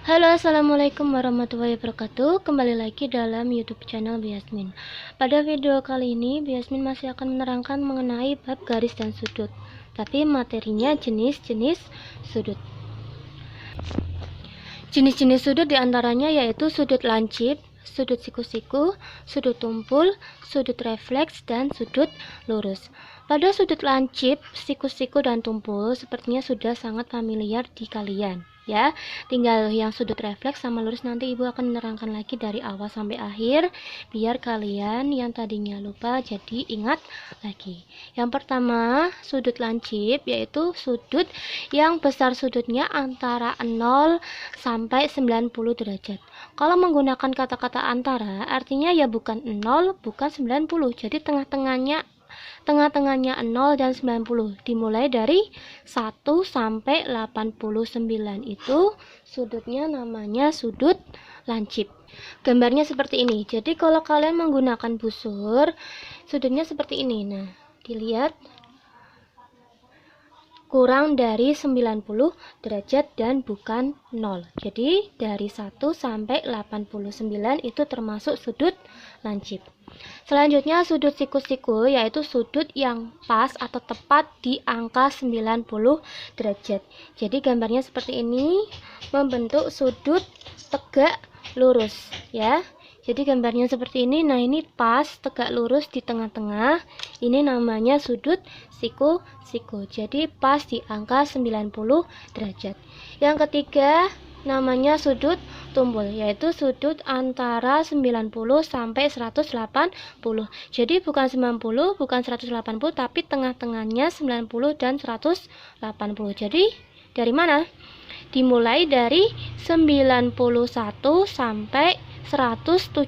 Halo, assalamualaikum warahmatullahi wabarakatuh. Kembali lagi dalam YouTube channel Biasmin. Pada video kali ini, Biasmin masih akan menerangkan mengenai bab garis dan sudut, tapi materinya jenis-jenis sudut. Jenis-jenis sudut diantaranya yaitu sudut lancip, sudut siku-siku, sudut tumpul, sudut refleks, dan sudut lurus. Pada sudut lancip, siku-siku, dan tumpul sepertinya sudah sangat familiar di kalian, ya. Tinggal yang sudut refleks sama lurus nanti ibu akan menerangkan lagi dari awal sampai akhir, biar kalian yang tadinya lupa jadi ingat lagi. Yang pertama, sudut lancip, yaitu sudut yang besar sudutnya antara 0 sampai 90 derajat. Kalau menggunakan kata-kata antara, artinya ya bukan 0, bukan 90. Jadi tengah-tengahnya 0 dan 90. Dimulai dari 1 sampai 89 itu sudutnya namanya sudut lancip. Gambarnya seperti ini. Jadi kalau kalian menggunakan busur, sudutnya seperti ini. Nah, dilihat kurang dari 90 derajat dan bukan 0. Jadi dari 1 sampai 89 itu termasuk sudut lancip. Selanjutnya sudut siku-siku, yaitu sudut yang pas atau tepat di angka 90 derajat. Jadi gambarnya seperti ini, membentuk sudut tegak lurus, ya. Jadi gambarnya seperti ini. Nah, ini pas tegak lurus di tengah-tengah. Ini namanya sudut siku-siku. Jadi pas di angka 90 derajat. Yang ketiga namanya sudut tumpul, yaitu sudut antara 90 sampai 180. Jadi bukan 90, bukan 180, tapi tengah-tengahnya 90 dan 180. Jadi dari mana? Dimulai dari 91 sampai 179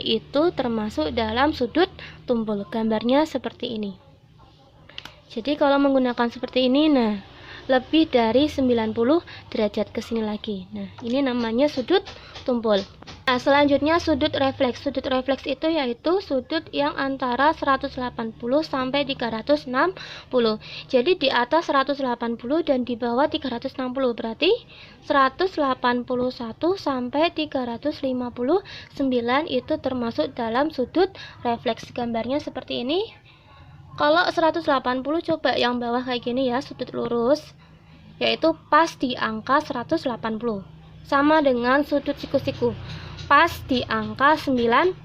itu termasuk dalam sudut tumpul. Gambarnya seperti ini. Jadi kalau menggunakan seperti ini, nah, lebih dari 90 derajat ke sini lagi. Nah, ini namanya sudut tumpul. Nah, selanjutnya sudut refleks. Sudut refleks itu yaitu sudut yang antara 180 sampai 360. Jadi di atas 180 dan di bawah 360. Berarti 181 sampai 359 itu termasuk dalam sudut refleks. Gambarnya seperti ini. Kalau 180 coba yang bawah kayak gini ya, sudut lurus, yaitu pas di angka 180. Sama dengan sudut siku-siku, pas di angka 90.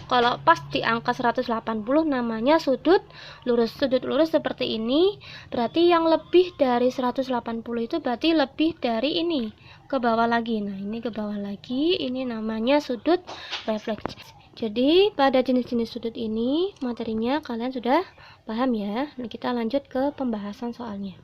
Kalau pas di angka 180 namanya sudut lurus. Sudut lurus seperti ini, berarti yang lebih dari 180 itu berarti lebih dari ini, ke bawah lagi. Nah, ini ke bawah lagi, ini namanya sudut refleks. Jadi pada jenis-jenis sudut ini materinya kalian sudah paham ya. Nah, kita lanjut ke pembahasan soalnya.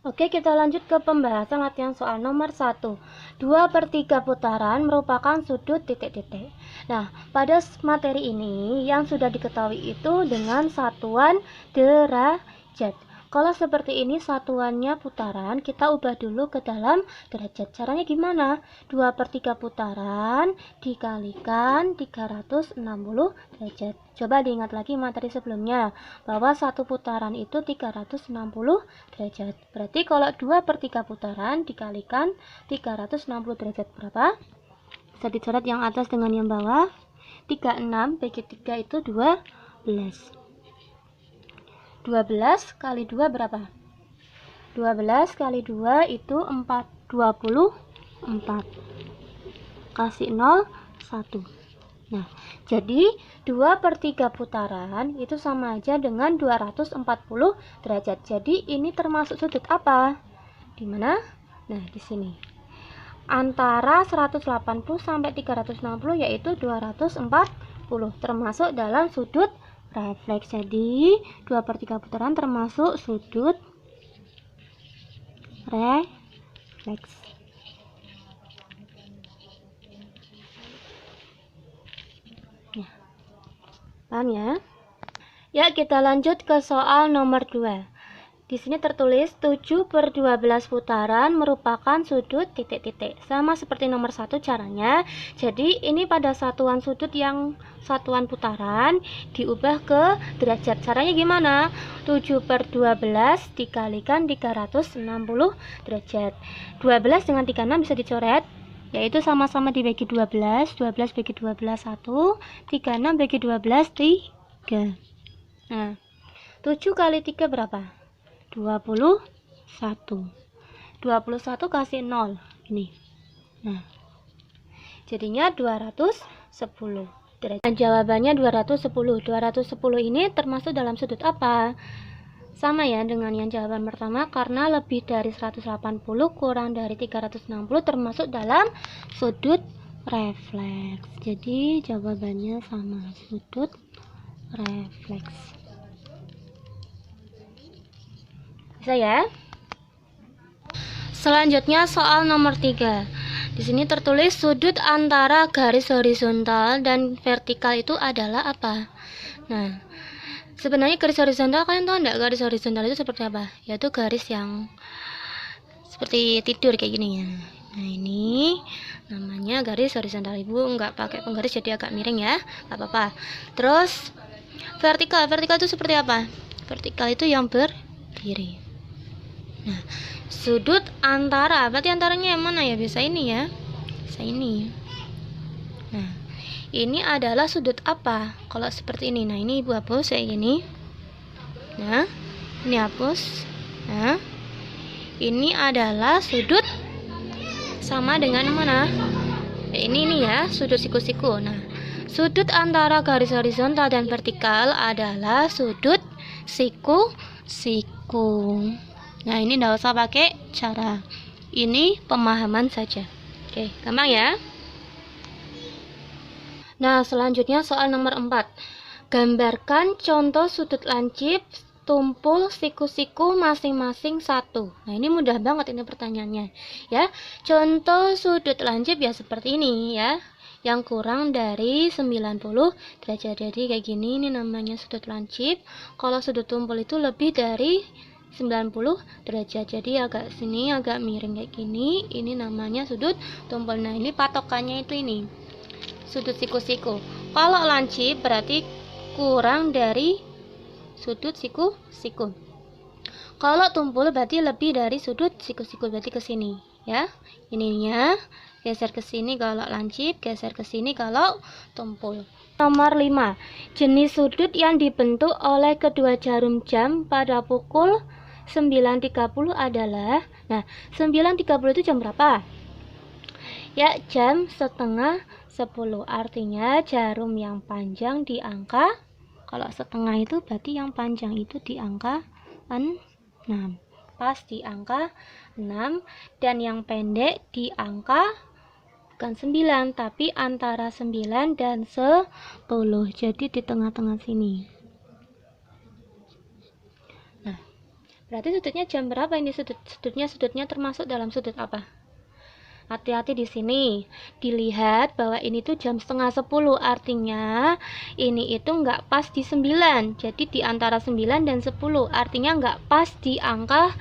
Oke, kita lanjut ke pembahasan latihan soal nomor 1. 2/3 putaran merupakan sudut titik-titik. Nah, pada materi ini yang sudah diketahui itu dengan satuan derajat. Kalau seperti ini satuannya putaran, kita ubah dulu ke dalam derajat. Caranya gimana? 2/3 putaran dikalikan 360 derajat. Coba diingat lagi materi sebelumnya, bahwa satu putaran itu 360 derajat. Berarti kalau 2/3 putaran dikalikan 360 derajat berapa? Bisa dicoret yang atas dengan yang bawah. 36 bagi 3 itu 12. 12 kali 2 berapa? 12 kali 2 itu 24. Kasih 0, 1. Nah, jadi 2/3 putaran itu sama aja dengan 240 derajat. Jadi ini termasuk sudut apa? Di mana? Nah, di sini. Antara 180 sampai 360 yaitu 240, termasuk dalam sudut refleks. Jadi 2/3 putaran termasuk sudut refleks. Ya, paham ya? Ya, kita lanjut ke soal nomor 2. Di sini tertulis 7/12 putaran merupakan sudut titik-titik. Sama seperti nomor 1 caranya. Jadi ini pada satuan sudut yang satuan putaran diubah ke derajat. Caranya gimana? 7/12 dikalikan 360 derajat. 12 dengan 36 bisa dicoret, yaitu sama-sama dibagi 12. 12 bagi 12 1, 36 bagi 12 3. Nah, 7 kali 3 berapa? 21. 21 kasih 0 ini. Nah, jadinya 210 derajat. Dan jawabannya 210. 210 ini termasuk dalam sudut apa? Sama ya dengan yang jawaban pertama, karena lebih dari 180 kurang dari 360 termasuk dalam sudut refleks. Jadi jawabannya sama, sudut refleks. Bisa ya? Selanjutnya soal nomor 3. Di sini tertulis sudut antara garis horizontal dan vertikal itu adalah apa? Nah, sebenarnya garis horizontal, kalian tahu enggak garis horizontal itu seperti apa? Yaitu garis yang seperti tidur kayak gini ya. Nah, ini namanya garis horizontal. Ibu enggak pakai penggaris jadi agak miring ya, enggak apa-apa. Terus vertikal itu seperti apa? Vertikal itu yang berdiri. Nah, sudut antara, berarti antaranya yang mana ya? Bisa ini ya, bisa ini. Nah, ini adalah sudut apa? Kalau seperti ini, nah ini ibu hapus kayak gini. Nah, ini hapus. Nah, ini adalah sudut sama dengan mana? Ini ya, sudut siku-siku. Nah, sudut antara garis horizontal dan vertikal adalah sudut siku-siku. Nah, ini nggak usah pakai cara. Ini pemahaman saja. Oke, gampang ya. Nah, selanjutnya soal nomor 4. Gambarkan contoh sudut lancip tumpul siku-siku masing-masing 1. Nah, ini mudah banget ini pertanyaannya. Ya, contoh sudut lancip ya seperti ini ya. Yang kurang dari 90 derajat. Jadi kayak gini, ini namanya sudut lancip. Kalau sudut tumpul itu lebih dari 90 derajat, jadi agak sini agak miring kayak gini, ini namanya sudut tumpul. Nah, ini patokannya itu ini sudut siku-siku. Kalau lancip berarti kurang dari sudut siku-siku. Kalau tumpul berarti lebih dari sudut siku-siku, berarti ke sini ya. Ininya geser ke sini kalau lancip, geser ke sini kalau tumpul. Nomor 5. Jenis sudut yang dibentuk oleh kedua jarum jam pada pukul 9.30 adalah, nah 9.30 itu jam berapa? Ya, jam setengah 10. Artinya jarum yang panjang di angka, kalau setengah itu berarti yang panjang itu di angka 6. Pas di angka 6. Dan yang pendek di angka bukan 9, tapi antara 9 dan 10. Jadi di tengah-tengah sini. Nah, berarti sudutnya jam berapa ini? Sudutnya termasuk dalam sudut apa? Hati-hati di sini. Dilihat bahwa ini tuh jam setengah 10. Artinya ini itu nggak pas di 9. Jadi di antara 9 dan 10. Artinya nggak pas di angka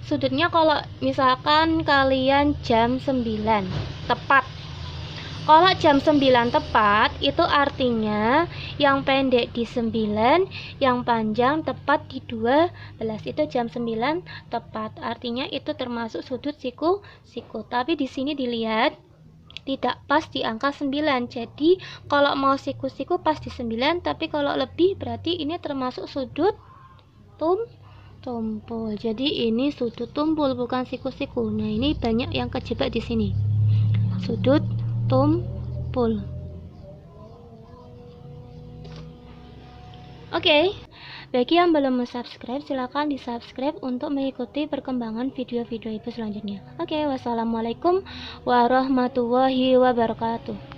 sudutnya. Kalau misalkan kalian jam 9 tepat. Kalau jam 9 tepat, itu artinya yang pendek di 9, yang panjang tepat di 12. Itu jam 9 tepat. Artinya itu termasuk sudut siku-siku. Tapi di sini dilihat tidak pas di angka 9. Jadi kalau mau siku-siku pas di 9, tapi kalau lebih berarti ini termasuk sudut tumpul. Jadi ini sudut tumpul bukan siku-siku. Nah, ini banyak yang kejebak di sini. Sudut tumpul. Oke, bagi yang belum subscribe silahkan di subscribe untuk mengikuti perkembangan video-video ibu selanjutnya. Oke, wassalamualaikum warahmatullahi wabarakatuh.